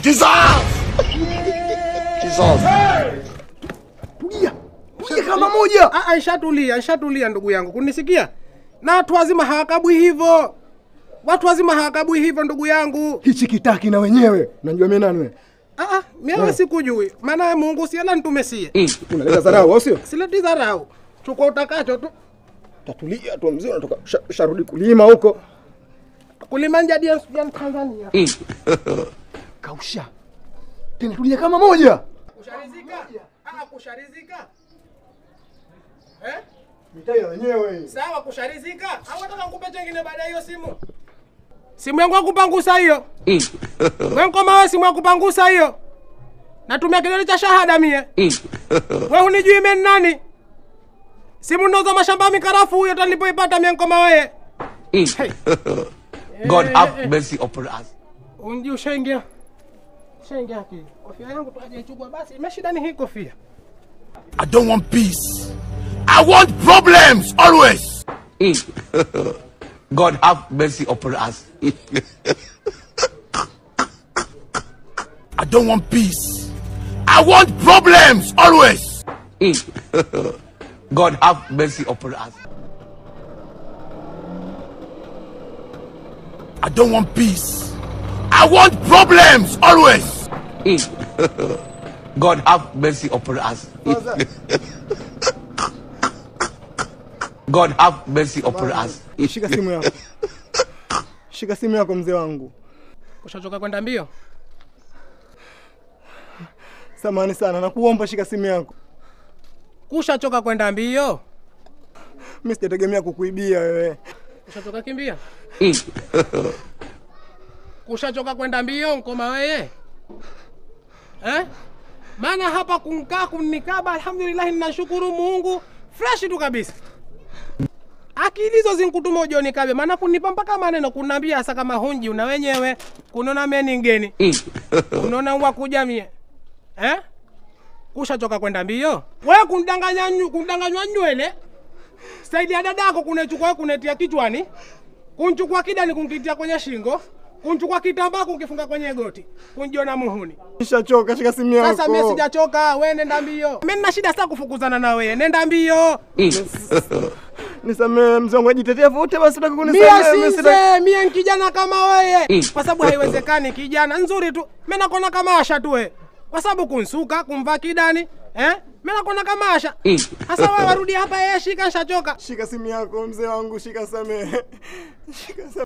Jesus! Jesus! Tulia. Tulia kama moja. Ishatulia ndugu yangu. Kunisikia? Na watu wazima hawakabwi hivyo. Watu wazima hawakabwi hivyo ndugu yangu. Hichi kitaki na wenyewe. Unajua mimi nani wewe? Mimi sikujui. Maana Mungu si ala ntumesie. Unaleta dharau au sio? Sileti dharau. Chukua utakacho tu. Tatulia tu mzee unatoka sharudi kulima huko. Kulima nje ya Tanzania. Kausha. Tena tulia kama moja. Kusharizika? Kusharizika. Mitai wenyewe. Sawa kusharizika. Au nataka nikupe chengine baada hiyo simu? Simu yangu akupangusa hiyo. Wewe kama wewe simu akupangusa hiyo. Natumia kidole cha shahada mie. Wewe unijui mimi nani? Simu ndozo mashamba mikarafu huyo talipoipata mimi kama wewe. God have mercy upon us. Unji ushaingia. Ushaingia haki. Kofia yangu tukajaichukua basi. Imeshida ni hii kofia. I don't want peace. I want problems always. God have mercy upon us. I don't want peace. I want problems always. God have mercy upon us. I don't want peace. I want problems always. God have mercy upon us. God have mercy upon us. Shika simu yako. Shika simu yako mzee wangu. Ushachoka kwenda mbio? Samahani sana, nakuomba shika simu yako. Kushachoka kwenda mbio? Mimi sijategemea kukuibia wewe. Ushachoka kimbia? Kushachoka kwenda mbio nkoma wewe? Maana hapa kunkaa kunikaba alhamdulillah ninashukuru Mungu fresh tu kabisa. Akili hizo zinkutuma ujoni kabe maana kunipa mpaka maneno kunambia hasa kama honji una wenyewe kunona mimi ngeni. Unaona uwa kuja mie. Kushachoka kwenda mbio? Wewe kundanganywa nywele. Staili ya dadako kunechukua kunetia kichwani. Kunchukua kidani kunkitia kwenye shingo. Kunchukua kitambaa kunkifunga kwenye goti. Kunjiona muhuni. Nishachoka, shika simu yako. Sasa mimi sijachoka, wewe nenda mbio. Mimi nina shida sana kufukuzana na wewe. Nenda mbio. Nisamee mzee wangu, jitetea vote basi nataka kunisamea. Mimi ni kijana kama wewe. Kwa sababu haiwezekani kijana nzuri tu. Mimi nakona kama Asha tu wewe. Kwa sababu kunsuka, kumvaa kidani, mimi nakona kama Asha. Sasa wewe warudi hapa shika nishachoka. Shika simu yako mzee wangu, shika samee. Shika samee.